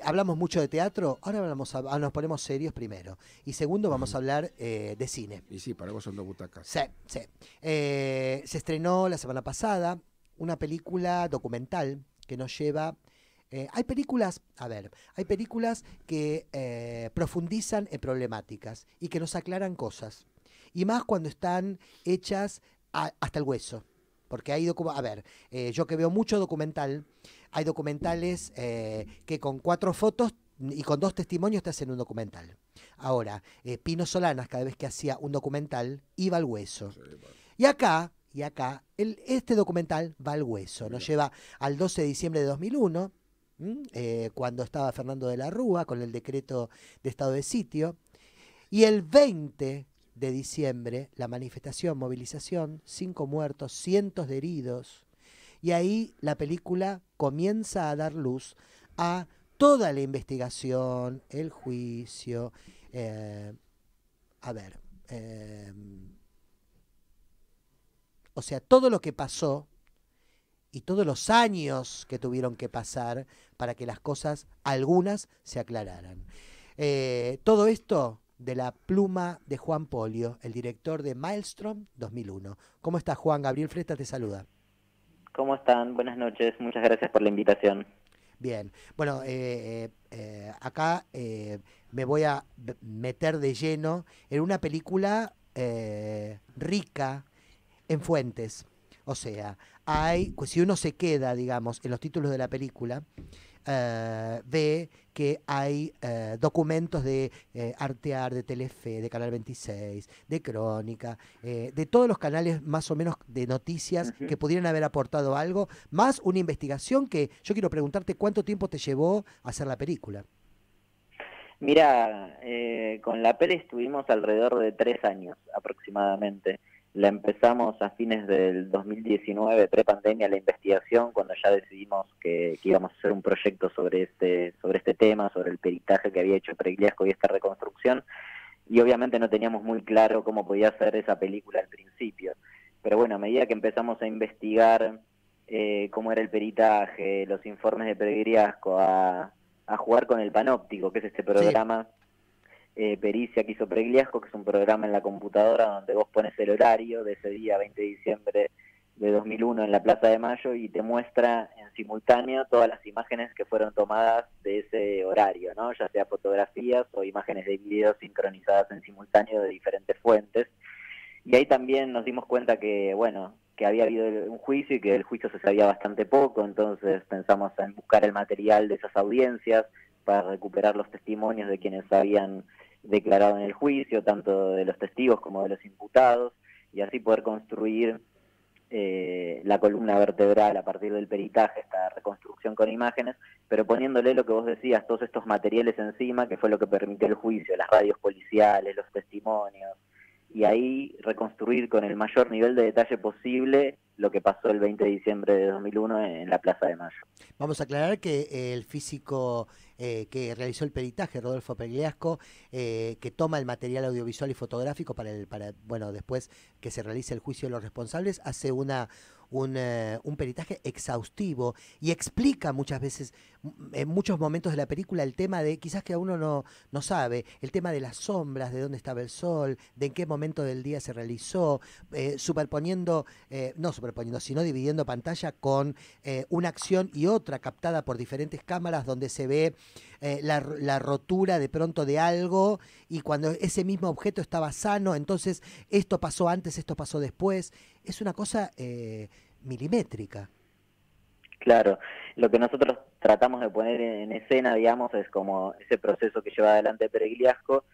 Hablamos mucho de teatro, ahora nos ponemos serios primero. Y segundo, vamos a hablar de cine. Y sí, para vos son dos butacas. Sí, sí. Se estrenó la semana pasada una película documental que nos lleva... hay películas, hay películas que profundizan en problemáticas y que nos aclaran cosas. Y más cuando están hechas hasta el hueso. Porque hay yo que veo mucho documental, hay documentales que con 4 fotos y con 2 testimonios te hacen un documental. Ahora, Pino Solanas, cada vez que hacía un documental, iba al hueso. Sí, bueno. Y acá, este documental va al hueso. Nos lleva al 12 de diciembre de 2001, cuando estaba Fernando de la Rúa con el decreto de estado de sitio. Y el 20 de diciembre, la manifestación, movilización, 5 muertos, cientos de heridos. Y ahí la película comienza a dar luz a toda la investigación, el juicio. eh, a ver, eh, o sea, todo lo que pasó y todos los años que tuvieron que pasar para que las cosas, algunas, se aclararan. Todo esto de la pluma de Juan Polio, el director de Maelstrom 2001. ¿Cómo estás, Juan? Gabriel Fresta te saluda. ¿Cómo están? Buenas noches, muchas gracias por la invitación. Bien, bueno, acá me voy a meter de lleno en una película rica en fuentes. O sea, pues si uno se queda, digamos, en los títulos de la película, ve que hay documentos de Artear, de Telefe, de Canal 26, de Crónica, de todos los canales más o menos de noticias que pudieran haber aportado algo, más una investigación que yo quiero preguntarte cuánto tiempo te llevó a hacer la película. Mira, con la peli estuvimos alrededor de 3 años aproximadamente. La empezamos a fines del 2019, pre-pandemia, la investigación, cuando ya decidimos que íbamos a hacer un proyecto sobre este tema, sobre el peritaje que había hecho Pregliasco y esta reconstrucción. Y obviamente no teníamos muy claro cómo podía ser esa película al principio. Pero bueno, a medida que empezamos a investigar cómo era el peritaje, los informes de Pregliasco, a jugar con el Panóptico, que es este Sí. programa Pericia que hizo Pregliasco, que es un programa en la computadora donde vos pones el horario de ese día 20 de diciembre de 2001 en la Plaza de Mayo y te muestra en simultáneo todas las imágenes que fueron tomadas de ese horario, ¿no? Ya sea fotografías o imágenes de video sincronizadas en simultáneo de diferentes fuentes. Y ahí también nos dimos cuenta que, bueno, que había habido un juicio y que del juicio se sabía bastante poco, entonces pensamos en buscar el material de esas audiencias para recuperar los testimonios de quienes habían declarado en el juicio, tanto de los testigos como de los imputados, y así poder construir la columna vertebral a partir del peritaje, esta reconstrucción con imágenes, pero poniéndole lo que vos decías, todos estos materiales encima, que fue lo que permitió el juicio, las radios policiales, los testimonios, y ahí reconstruir con el mayor nivel de detalle posible lo que pasó el 20 de diciembre de 2001 en la Plaza de Mayo. Vamos a aclarar que el físico que realizó el peritaje, Rodolfo Pregliasco, que toma el material audiovisual y fotográfico bueno, después que se realice el juicio de los responsables, hace un peritaje exhaustivo y explica muchas veces, en muchos momentos de la película, el tema de, quizás que uno no sabe, el tema de las sombras, de dónde estaba el sol, de en qué momento del día se realizó, no superponiendo, sino dividiendo pantalla con una acción y otra captada por diferentes cámaras donde se ve la rotura de pronto de algo y cuando ese mismo objeto estaba sano, entonces esto pasó antes, esto pasó después. Es una cosa milimétrica. Claro, lo que nosotros tratamos de poner en escena, digamos, es como ese proceso que lleva adelante Pregliasco,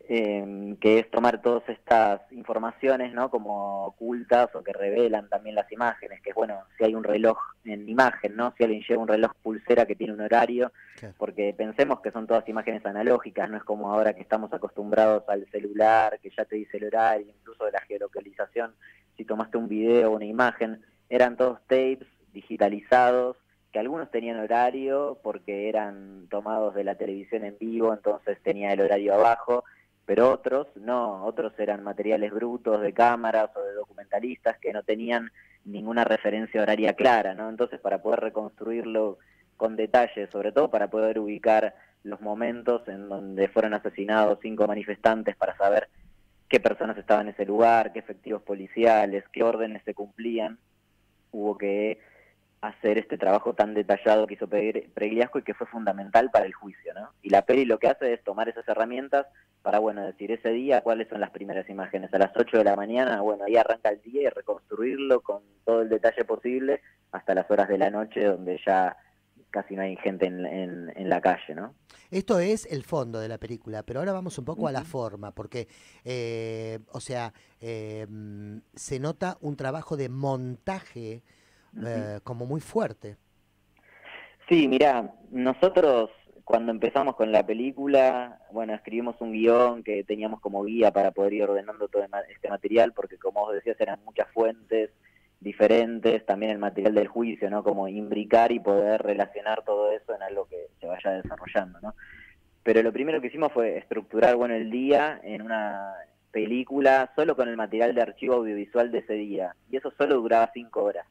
que es tomar todas estas informaciones, ¿no? Como ocultas o que revelan también las imágenes, que es bueno, si hay un reloj en imagen, ¿no? Si alguien lleva un reloj pulsera que tiene un horario, Claro. porque pensemos que son todas imágenes analógicas, no es como ahora que estamos acostumbrados al celular, que ya te dice el horario, incluso de la geolocalización, si tomaste un video o una imagen, eran todos tapes digitalizados, que algunos tenían horario porque eran tomados de la televisión en vivo, entonces tenía el horario abajo, pero otros no, otros eran materiales brutos de cámaras o de documentalistas que no tenían ninguna referencia horaria clara, ¿no? Entonces, para poder reconstruirlo con detalle, sobre todo para poder ubicar los momentos en donde fueron asesinados 5 manifestantes, para saber qué personas estaban en ese lugar, qué efectivos policiales, qué órdenes se cumplían. Hubo que hacer este trabajo tan detallado que hizo Pregliasco y que fue fundamental para el juicio, ¿no? Y la peli lo que hace es tomar esas herramientas para, bueno, decir ese día cuáles son las primeras imágenes. A las 8 de la mañana, bueno, ahí arranca el día y reconstruirlo con todo el detalle posible hasta las horas de la noche, donde ya casi no hay gente en la calle, ¿no? Esto es el fondo de la película, pero ahora vamos un poco a la Uh-huh. forma, porque, o sea, se nota un trabajo de montaje Uh-huh. como muy fuerte. Sí, mirá, nosotros cuando empezamos con la película, bueno, escribimos un guión que teníamos como guía para poder ir ordenando todo este material, porque como vos decías, eran muchas fuentes diferentes, también el material del juicio, ¿no? Como imbricar y poder relacionar todo eso en algo que se vaya desarrollando, ¿no? Pero lo primero que hicimos fue estructurar, bueno, el día en una película solo con el material de archivo audiovisual de ese día, y eso solo duraba 5 horas.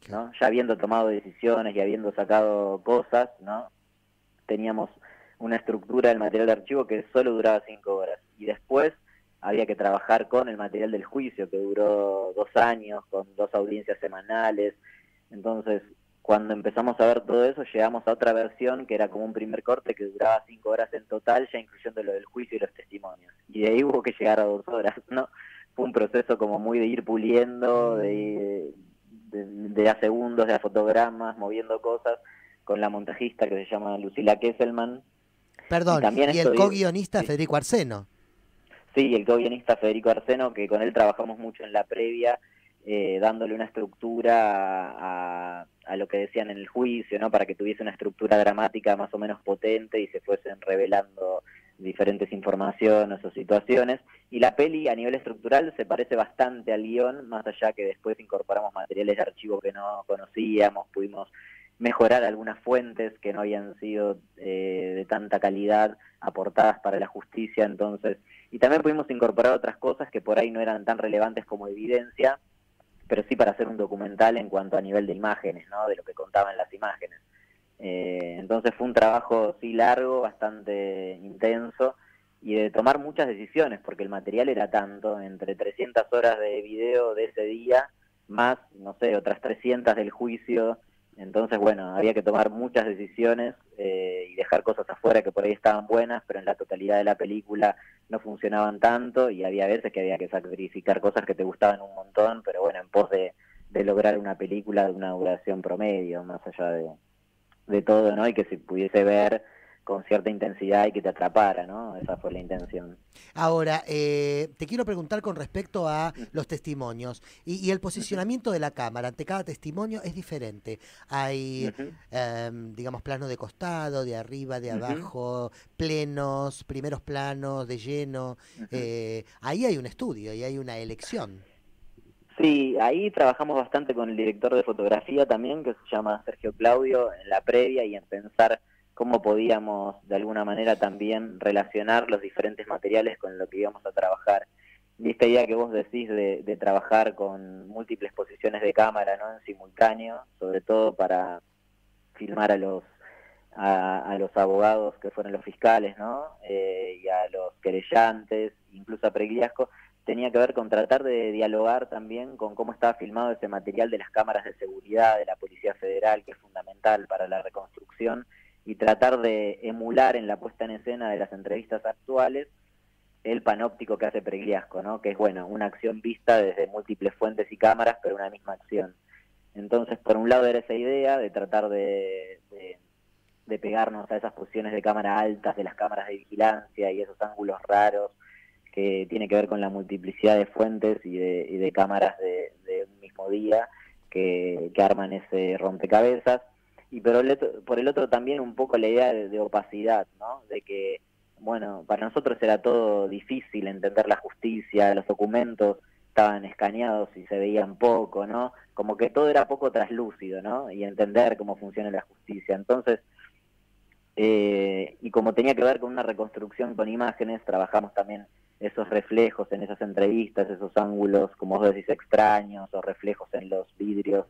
Claro. ¿No? Ya habiendo tomado decisiones y habiendo sacado cosas, ¿no? Teníamos una estructura del material de archivo que solo duraba 5 horas. Y después había que trabajar con el material del juicio, que duró 2 años, con 2 audiencias semanales. Entonces, cuando empezamos a ver todo eso, llegamos a otra versión que era como un primer corte que duraba 5 horas en total, ya incluyendo lo del juicio y los testimonios. Y de ahí hubo que llegar a 2 horas, ¿no? Fue un proceso como muy de ir puliendo, de a segundos, de a fotogramas, moviendo cosas, con la montajista que se llama Lucila Kesselman. Y Perdón, también y esto, el co-guionista sí, Federico Arseno. sí, el co-guionista Federico Arseno, que con él trabajamos mucho en la previa, dándole una estructura a lo que decían en el juicio, ¿no? Para que tuviese una estructura dramática más o menos potente y se fuesen revelando diferentes informaciones o situaciones. Y la peli a nivel estructural se parece bastante al guión, más allá que después incorporamos materiales de archivo que no conocíamos, pudimos mejorar algunas fuentes que no habían sido de tanta calidad aportadas para la justicia, entonces, y también pudimos incorporar otras cosas que por ahí no eran tan relevantes como evidencia, pero sí para hacer un documental en cuanto a nivel de imágenes, ¿no? De lo que contaban las imágenes. Entonces fue un trabajo sí largo, bastante intenso, y de tomar muchas decisiones, porque el material era tanto, entre 300 horas de video de ese día, más, no sé, otras 300 del juicio. Entonces, bueno, había que tomar muchas decisiones y dejar cosas afuera que por ahí estaban buenas, pero en la totalidad de la película no funcionaban tanto, y había veces que había que sacrificar cosas que te gustaban un montón, pero bueno, en pos de lograr una película de una duración promedio, más allá de todo, ¿no? Y que se pudiese ver con cierta intensidad y que te atrapara, ¿no? Esa fue la intención. Ahora, te quiero preguntar con respecto a Uh-huh. los testimonios y el Uh-huh. posicionamiento de la cámara ante cada testimonio es diferente. Hay, Uh-huh. digamos, plano de costado, de arriba, de Uh-huh. abajo, plenos, primeros planos, de lleno. Uh-huh. Ahí hay un estudio y hay una elección. Sí, ahí trabajamos bastante con el director de fotografía también, que se llama Sergio Claudio, en la previa y en pensar cómo podíamos de alguna manera también relacionar los diferentes materiales con lo que íbamos a trabajar. Y esta idea que vos decís de trabajar con múltiples posiciones de cámara, ¿no? En simultáneo, sobre todo para filmar a los abogados que fueron los fiscales, ¿no? Y a los querellantes, incluso a Pregliasco, tenía que ver con tratar de dialogar también con cómo estaba filmado ese material de las cámaras de seguridad de la Policía Federal, que es fundamental para la reconstrucción, y tratar de emular en la puesta en escena de las entrevistas actuales el panóptico que hace Pregliasco, ¿no? Que es, bueno, una acción vista desde múltiples fuentes y cámaras, pero una misma acción. Entonces, por un lado era esa idea de tratar de pegarnos a esas posiciones de cámara altas de las cámaras de vigilancia y esos ángulos raros que tiene que ver con la multiplicidad de fuentes y de cámaras de un mismo día que arman ese rompecabezas. Y pero por el otro también un poco la idea de opacidad, ¿no? De que, bueno, para nosotros era todo difícil entender la justicia, los documentos estaban escaneados y se veían poco, ¿no? Como que todo era poco traslúcido, ¿no? Y entender cómo funciona la justicia. Entonces, y como tenía que ver con una reconstrucción con imágenes, trabajamos también esos reflejos en esas entrevistas, esos ángulos, como vos decís, extraños, o reflejos en los vidrios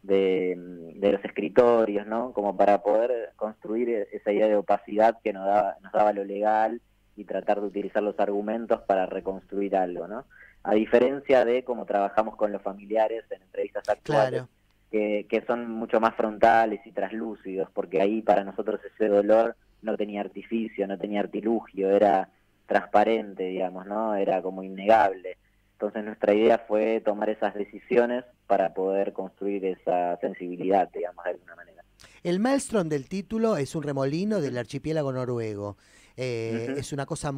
de los escritorios, ¿no? Como para poder construir esa idea de opacidad que nos daba lo legal y tratar de utilizar los argumentos para reconstruir algo, ¿no? A diferencia de cómo trabajamos con los familiares en entrevistas actuales, Claro. que son mucho más frontales y traslúcidos, porque ahí para nosotros ese dolor no tenía artificio, no tenía artilugio, era transparente, digamos, ¿no? Era como innegable. Entonces nuestra idea fue tomar esas decisiones para poder construir esa sensibilidad, digamos, de alguna manera. El maelstrom del título es un remolino del Uh-huh. archipiélago noruego. Uh-huh. Es una cosa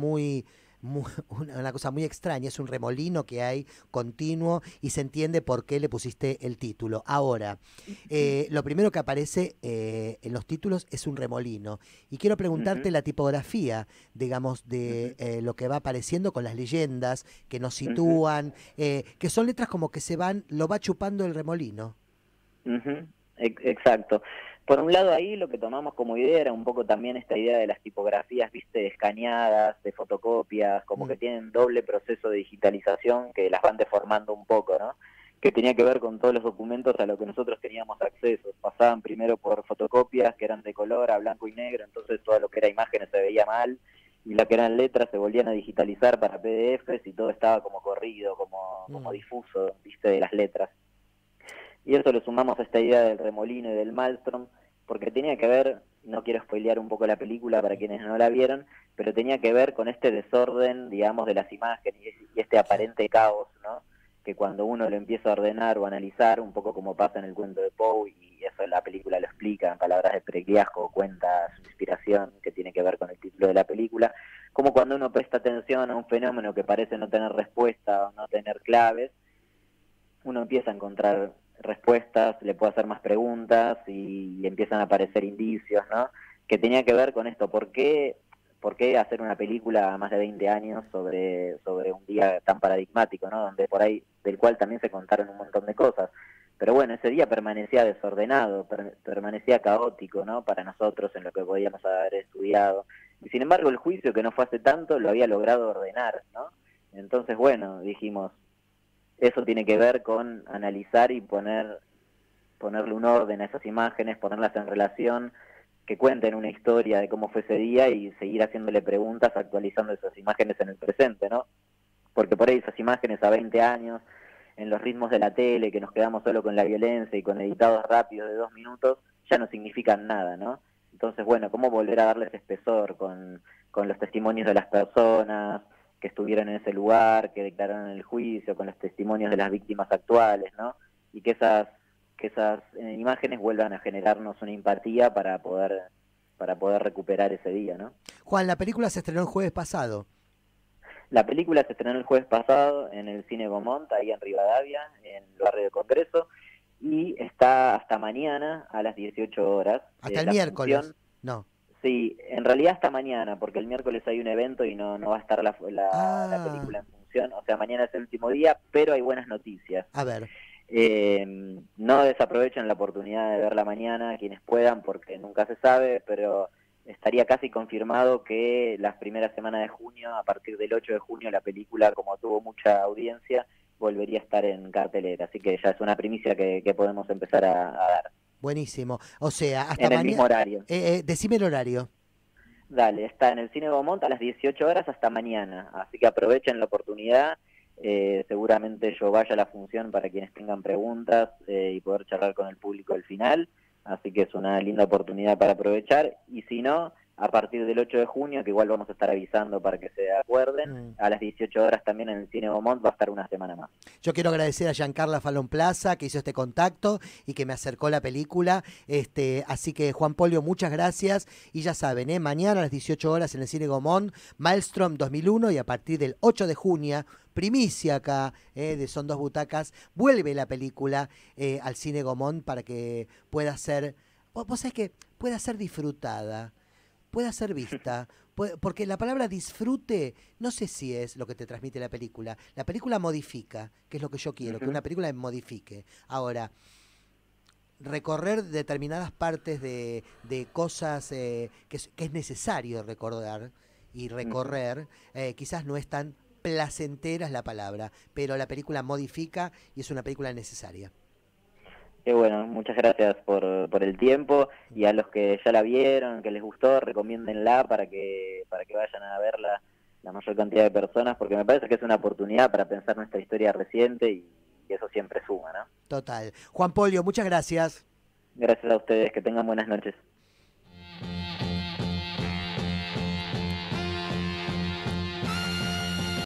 una cosa muy extraña. Es un remolino que hay continuo y se entiende por qué le pusiste el título. Ahora, lo primero que aparece en los títulos es un remolino. Y quiero preguntarte Uh-huh. la tipografía, digamos, de Uh-huh. lo que va apareciendo con las leyendas que nos Uh-huh. sitúan, que son letras como que lo va chupando el remolino. Uh-huh. Exacto. Por un lado ahí lo que tomamos como idea era un poco también esta idea de las tipografías, viste, escaneadas, de fotocopias, como Mm, que tienen doble proceso de digitalización que las van deformando un poco, ¿no? Que tenía que ver con todos los documentos a los que nosotros teníamos acceso. Pasaban primero por fotocopias que eran de color a blanco y negro, entonces todo lo que era imágenes se veía mal, y lo que eran letras se volvían a digitalizar para PDFs y todo estaba como corrido, como mm. difuso, viste, de las letras. Y eso lo sumamos a esta idea del remolino y del maelstrom, porque tenía que ver, no quiero spoilear un poco la película para quienes no la vieron, pero tenía que ver con este desorden, digamos, de las imágenes y este aparente caos, ¿no? Que cuando uno lo empieza a ordenar o analizar, un poco como pasa en el cuento de Poe, y eso la película lo explica en palabras de Pregliasco, cuenta su inspiración, que tiene que ver con el título de la película, como cuando uno presta atención a un fenómeno que parece no tener respuesta o no tener claves, uno empieza a encontrar respuestas, le puede hacer más preguntas y empiezan a aparecer indicios, ¿no? Que tenía que ver con esto, por qué hacer una película a más de 20 años sobre un día tan paradigmático, ¿no? Donde por ahí, del cual también se contaron un montón de cosas. Pero bueno, ese día permanecía desordenado, permanecía caótico, ¿no? Para nosotros en lo que podíamos haber estudiado. Y sin embargo el juicio, que no fue hace tanto, lo había logrado ordenar, ¿no? Entonces, bueno, dijimos, eso tiene que ver con analizar y ponerle un orden a esas imágenes, ponerlas en relación, que cuenten una historia de cómo fue ese día y seguir haciéndole preguntas, actualizando esas imágenes en el presente, ¿no? Porque por ahí esas imágenes a 20 años, en los ritmos de la tele, que nos quedamos solo con la violencia y con editados rápidos de 2 minutos, ya no significan nada, ¿no? Entonces, bueno, ¿cómo volver a darles espesor con los testimonios de las personas que estuvieron en ese lugar, que declararon en el juicio, con los testimonios de las víctimas actuales, ¿no? Y que esas imágenes vuelvan a generarnos una empatía para poder recuperar ese día, ¿no? Juan, la película se estrenó el jueves pasado. La película se estrenó el jueves pasado en el Cine Gaumont, ahí en Rivadavia, en el barrio de Congreso, y está hasta mañana a las 18 horas. Hasta el La miércoles. función, No. sí, en realidad hasta mañana, porque el miércoles hay un evento y no va a estar la Ah, película en función, o sea, mañana es el último día, pero hay buenas noticias. a ver. No desaprovechen la oportunidad de verla mañana, quienes puedan, porque nunca se sabe, pero estaría casi confirmado que las primeras semanas de junio, a partir del 8 de junio, la película, como tuvo mucha audiencia, volvería a estar en cartelera. Así que ya es una primicia que podemos empezar a dar. Buenísimo. O sea, hasta En el mismo mañana. horario. Decime el horario. Dale, está en el Cine Beaumont a las 18 horas hasta mañana. Así que aprovechen la oportunidad. Seguramente yo vaya a la función para quienes tengan preguntas y poder charlar con el público al final. Así que es una linda oportunidad para aprovechar. Y si no, a partir del 8 de junio, que igual vamos a estar avisando para que se acuerden, Mm. a las 18 horas también en el Cine Beaumont va a estar una semana más. Yo quiero agradecer a Giancarla Falón Plaza que hizo este contacto y que me acercó la película. Así que Juan Polio, muchas gracias. Y ya saben, mañana a las 18 horas en el Cine Gaumont, Maelstrom 2001, y a partir del 8 de junio, primicia acá, de Son Dos Butacas, vuelve la película al Cine Gaumont para que pueda ser, vos sabés que pueda ser disfrutada, pueda ser vista, porque la palabra disfrute no sé si es lo que te transmite la película. La película modifica, que es lo que yo quiero, que Uh-huh. una película me modifique. Ahora, recorrer determinadas partes de cosas que es necesario recordar y Uh-huh. recorrer, quizás no es tan placentera es la palabra, pero la película modifica y es una película necesaria. Qué bueno, muchas gracias por el tiempo, y a los que ya la vieron, que les gustó, recomiéndenla para que vayan a verla la mayor cantidad de personas, porque me parece que es una oportunidad para pensar nuestra historia reciente, y eso siempre suma, ¿no? Total. Juan Polio, muchas gracias. Gracias a ustedes, que tengan buenas noches.